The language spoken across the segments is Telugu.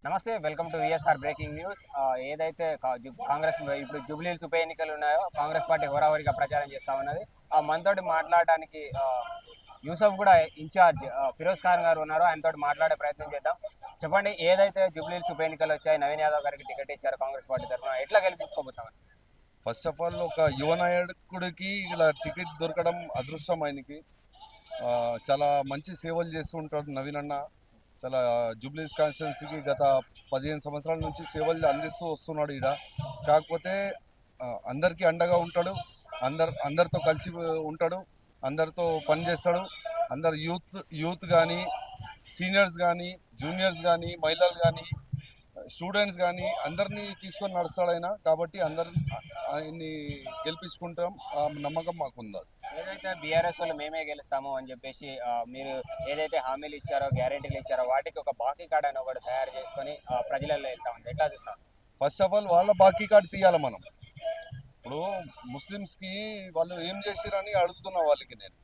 నమస్తే, welcome to VSR breaking news. ఏదైతే కాంగ్రెస్ ఇప్పుడు జూబ్లీహిల్స్ ఉప ఎన్నికలు ఉన్నాయో కాంగ్రెస్ పార్టీ హోరాహోరీగా ప్రచారం చేస్తా ఉన్నది. మనతోటి మాట్లాడడానికి యూసఫ్ కూడా ఇన్ఛార్జ్ ఫిరోజ్ ఖాన్ గారు ఉన్నారు. ఆయనతో మాట్లాడే ప్రయత్నం చేద్దాం. చెప్పండి, ఏదైతే జూబ్లీహిల్స్ ఉప ఎన్నికలు వచ్చాయి, నవీన్ యాదవ్ గారికి టికెట్ ఇచ్చారు కాంగ్రెస్ పార్టీ తరఫున, ఎట్లా గెలిపించుకోబోతామని? ఫస్ట్ ఆఫ్ ఆల్ ఒక యువ నాయకుడికి ఇలా టికెట్ దొరకడం అదృష్టం ఆయనకి. చాలా మంచి సేవలు చేస్తూ ఉంటాడు నవీన్ అన్న. చాలా జూబ్లీస్ కాన్స్టిట్యున్సీకి గత 15 సంవత్సరాల నుంచి సేవలు అందిస్తూ వస్తున్నాడు ఈడ. కాకపోతే అందరికీ అండగా ఉంటాడు, అందరితో కలిసి ఉంటాడు, అందరితో పనిచేస్తాడు. అందరు యూత్ కానీ, సీనియర్స్ కానీ, జూనియర్స్ కానీ, మహిళలు కానీ, స్టూడెంట్స్ కానీ అందరినీ తీసుకొని నడుస్తాడు ఆయన. కాబట్టి ఆయన్ని గెలిపించుకుంటాం, ఆ నమ్మకం మాకుంది. ఏదైతే బీఆర్ఎస్ వాళ్ళు మేమే గెలుస్తాము అని చెప్పేసి మీరు ఏదైతే హామీలు ఇచ్చారో, గ్యారెంటీలు ఇచ్చారో, వాటికి ఒక బాకీ కార్డ్ అని ఒకటి తయారు చేసుకొని ప్రజలలో వెళ్తామండి, ఎట్లా చూస్తాం? ఫస్ట్ ఆఫ్ ఆల్ వాళ్ళ బాకీ కార్డు తీయాలి మనం. ఇప్పుడు ముస్లిమ్స్కి వాళ్ళు ఏం చేసిరని అడుగుతున్నా. వాళ్ళకి నేను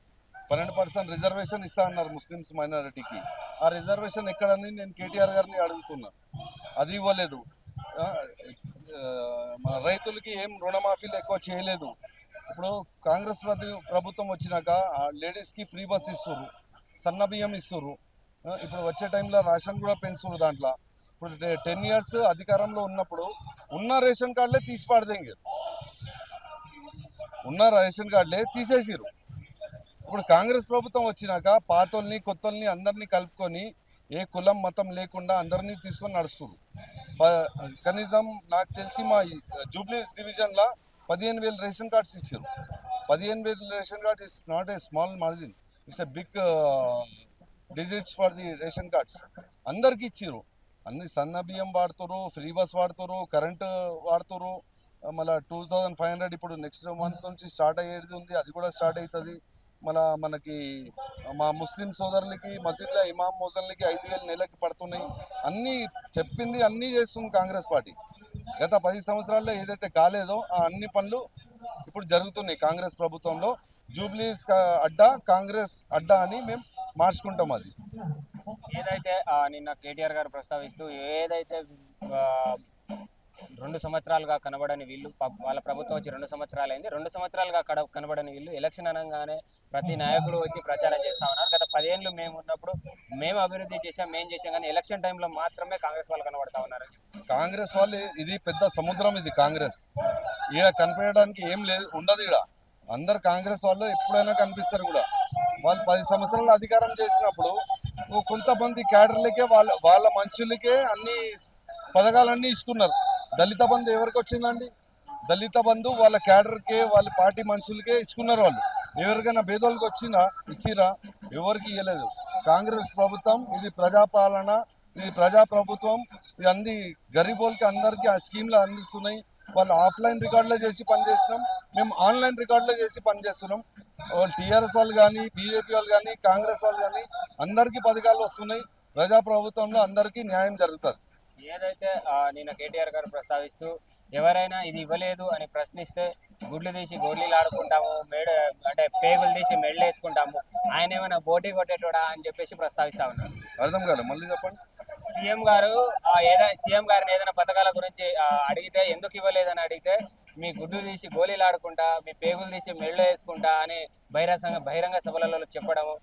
12% రిజర్వేషన్ ఇస్తా అన్నారు ముస్లిమ్స్ మైనారిటీకి. ఆ రిజర్వేషన్ ఎక్కడని నేను కేటీఆర్ గారిని అడుగుతున్నా. అది ఇవ్వలేదు. మన రైతులకి ఏం రుణమాఫీలు ఎక్కువ చేయలేదు. ఇప్పుడు కాంగ్రెస్ ప్రభుత్వం వచ్చినాక లేడీస్కి ఫ్రీ బస్ ఇస్తుర్రు, సన్న బియ్యం ఇస్తుర్రు. ఇప్పుడు వచ్చే టైంలో రేషన్ కూడా పెంచుతున్నారు దాంట్లో. ఇప్పుడు 10 years అధికారంలో ఉన్నప్పుడు ఉన్న రేషన్ కార్డులే తీసి పడదేంగారు, ఉన్న రేషన్ కార్డులే తీసేసిరు. ఇప్పుడు కాంగ్రెస్ ప్రభుత్వం వచ్చినాక పాతోల్ని కొత్తల్ని అందరినీ కలుపుకొని ఏ కులం మతం లేకుండా అందరినీ తీసుకొని నడుస్తున్నారు. కనీసం నాకు తెలిసి మా జూబ్లీస్ డివిజన్లో 15,000 రేషన్ కార్డ్స్ ఇచ్చారు. 15,000 ration card is not a small margin, it's a big digits for the ration cards. అందరికి ఇచ్చారు. అన్ని సన్న బియ్యం వాడుతారు, ఫ్రీ బస్ వాడుతారు, కరెంటు వాడుతారు. మళ్ళీ 2,500 ఇప్పుడు నెక్స్ట్ మంత్ నుంచి స్టార్ట్ అయ్యేది ఉంది, అది కూడా స్టార్ట్ అవుతుంది. మనకి మా ముస్లిం సోదరులకి మసీద్ల ఇమాం మోసన్లకి 5,000 నెలకి పడుతున్నాయి. అన్నీ చెప్పింది అన్నీ చేస్తుంది కాంగ్రెస్ పార్టీ. గత 10 సంవత్సరాల్లో ఏదైతే కాలేదో ఆ అన్ని పనులు ఇప్పుడు జరుగుతున్నాయి కాంగ్రెస్ ప్రభుత్వంలో. జూబ్లీస్ అడ్డా, కాంగ్రెస్ అడ్డా అని మేము మార్చుకుంటాం. అది ఏదైతే నిన్న కేటీఆర్ గారు ప్రస్తావిస్తూ ఏదైతే 2 సంవత్సరాలుగా కనబడని వీళ్ళు, వాళ్ళ ప్రభుత్వం వచ్చి 2 సంవత్సరాలైంది, 2 సంవత్సరాలుగా కనబడని వీళ్ళు ఎలక్షన్ అనగానే ప్రతి నాయకుడు వచ్చి ప్రచారం చేస్తా ఉన్నారు. గత 10 ఏళ్ళు మేము ఉన్నప్పుడు మేము అభివృద్ధి చేసాం, మేము చేసాం, కానీ ఎలక్షన్ టైంలో మాత్రమే కాంగ్రెస్ వాళ్ళు కనబడతా ఉన్నారు. కాంగ్రెస్ వాళ్ళు ఇది పెద్ద సముద్రం, ఇది కాంగ్రెస్. ఈడ కనిపించడానికి ఏం లేదు, ఉండదు ఈడ. అందరు కాంగ్రెస్ వాళ్ళు ఎప్పుడైనా కనిపిస్తారు కూడా. వాళ్ళు 10 సంవత్సరాలు అధికారం చేసినప్పుడు కొంతమంది క్యాడర్లకే వాళ్ళ మనుషులకే అన్ని పథకాలన్నీ ఇచ్చుకున్నారు. దళిత బంధు ఎవరికి వచ్చిందండి? దళిత బంధు వాళ్ళ క్యాడర్కే, వాళ్ళ పార్టీ మనుషులకే ఇచ్చుకున్నారు. వాళ్ళు ఎవరికైనా పేదోళ్ళకి ఇచ్చిరా? ఎవరికి ఇవ్వలేదు. కాంగ్రెస్ ప్రభుత్వం ఇది ప్రజాపాలన, ఇది ప్రజాప్రభుత్వం. ఇది అన్ని గరీబోళ్ళకి అందరికీ ఆ స్కీమ్లు అందిస్తున్నాయి. వాళ్ళు ఆఫ్లైన్ రికార్డులో చేసి పనిచేస్తున్నాం, మేము ఆన్లైన్ రికార్డులో చేసి పనిచేస్తున్నాం. వాళ్ళు టీఆర్ఎస్ వాళ్ళు కానీ, బీజేపీ వాళ్ళు కానీ, కాంగ్రెస్ వాళ్ళు కానీ అందరికీ పథకాలు వస్తున్నాయి. ప్రజాప్రభుత్వంలో అందరికీ న్యాయం జరుగుతుంది. ఏదైతే నిన్న కేటీఆర్ గారు ప్రస్తావిస్తూ ఎవరైనా ఇది ఇవ్వలేదు అని ప్రశ్నిస్తే గుడ్లు తీసి గోళీలు ఆడుకుంటాము, అంటే పేగులు తీసి మెడలు వేసుకుంటాము, ఆయన ఏమైనా బోటీ కొట్టేటోడా అని చెప్పేసి ప్రస్తావిస్తా ఉన్నారు. అర్థం కాదు, మళ్ళీ చెప్పండి. సీఎం గారిని ఏదైనా పథకాల గురించి అడిగితే ఎందుకు ఇవ్వలేదని అడిగితే మీ గుడ్డు తీసి గోళీలు ఆడుకుంటా, మీ పేగులు తీసి మెళ్ళు వేసుకుంటా అని బహిరంగ సభలలో చెప్పడము,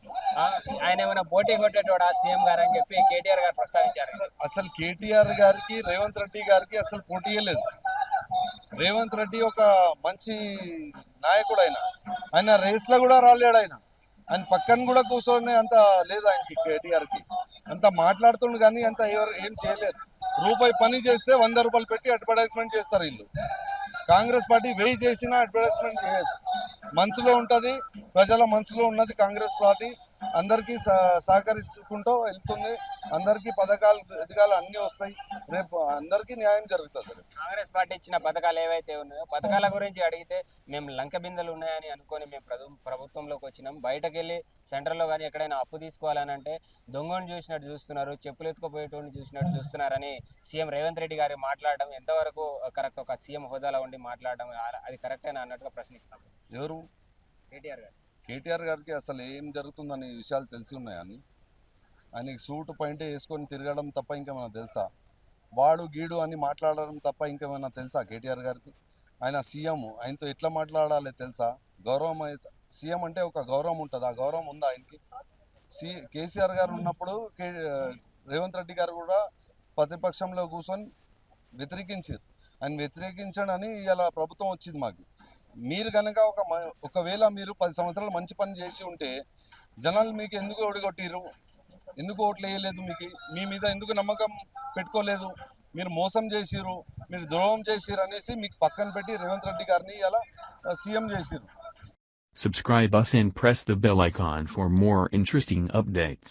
ఆయన ఏమైనా పోటీ కొట్టేటోడా సీఎం గారు అని చెప్పి కేటీఆర్ గారు ప్రస్తావించారు. అసలు కేటీఆర్ గారికి రేవంత్ రెడ్డి గారికి అసలు పోటీయే లేదు. రేవంత్ రెడ్డి ఒక మంచి నాయకుడు. ఆయన రేస్లో కూడా రాలేడు. ఆయన పక్కన కూడా కూర్చొని అంత లేదు ఆయనకి. కేటీఆర్కి అంత మాట్లాడుతుండు కానీ అంత ఎవరు ఏం చేయలేరు. రూపాయి పని చేస్తే 100 రూపాయలు పెట్టి అడ్వర్టైజ్మెంట్ చేస్తారు వీళ్ళు. కాంగ్రెస్ పార్టీ 1000 చేసినా అడ్వర్టైజ్మెంట్ చేయదు. మనసులో ఉంటుంది, ప్రజల మనసులో ఉన్నది కాంగ్రెస్ పార్టీ. అందరికీ సహకరించుకుంటూ వెళ్తుంది. అందరికీ పథకాలు ఎదగాలు అన్నీ వస్తాయి. రేపు అందరికీ న్యాయం జరుగుతుంది. కాంగ్రెస్ పార్టీ ఇచ్చిన పథకాలు ఏవైతే ఉన్నాయో పథకాల గురించి అడిగితే మేము లంక బిందెలు ఉన్నాయని అనుకొని మేము ప్రభుత్వంలోకి వచ్చినాం, బయటకు వెళ్ళి సెంటర్లో కానీ ఎక్కడైనా అప్పు తీసుకోవాలని అంటే దొంగను చూసినట్టు చూస్తున్నారు, చెప్పులు ఎత్తుకుపోయేటోని చూసినట్టు చూస్తున్నారని సీఎం రేవంత్ రెడ్డి గారు మాట్లాడడం ఎంతవరకు కరెక్ట్? ఒక సీఎం హోదాలో ఉండి మాట్లాడడం అది కరెక్టేనా అన్నట్టుగా ప్రశ్నిస్తాం. ఎవరు? కేటీఆర్ గారు. కేటీఆర్ గారికి అసలు ఏం జరుగుతుందని విషయాలు తెలిసి ఉన్నాయని ఆయనకి సూటు పాయింట్ వేసుకొని తిరగడం తప్ప ఇంకా మనకు తెలుసా? వాడు గీడు అని మాట్లాడడం తప్ప ఇంకేమైనా తెలుసా కేటీఆర్ గారికి? ఆయన సీఎం, ఆయనతో ఎట్లా మాట్లాడాలి తెలుసా? గౌరవం సీఎం అంటే ఒక గౌరవం ఉంటుంది, ఆ గౌరవం ఉందా ఆయనకి? కేసీఆర్ గారు ఉన్నప్పుడు రేవంత్ రెడ్డి గారు కూడా ప్రతిపక్షంలో కూర్చొని వ్యతిరేకించారు. ఆయన వ్యతిరేకించడని ఇలా ప్రభుత్వం వచ్చింది మాకు. మీరు కనుక ఒకవేళ మీరు 10 సంవత్సరాలు మంచి పని చేసి ఉంటే జనాలు మీకు ఎందుకు ఓడిగొట్టిరు? ఎందుకు ఓట్లు వేయలేదు? మీ మీద ఎందుకు నమ్మకం పెట్టుకోలేదు? మీరు మోసం చేసిరు, మీరు ద్రోహం చేసిరు అనేసి మీకు పక్కన పెట్టి రేవంత్ రెడ్డి గారిని ఇలా సీఎం చేసిరు. Subscribe us and press the bell icon for more interesting updates.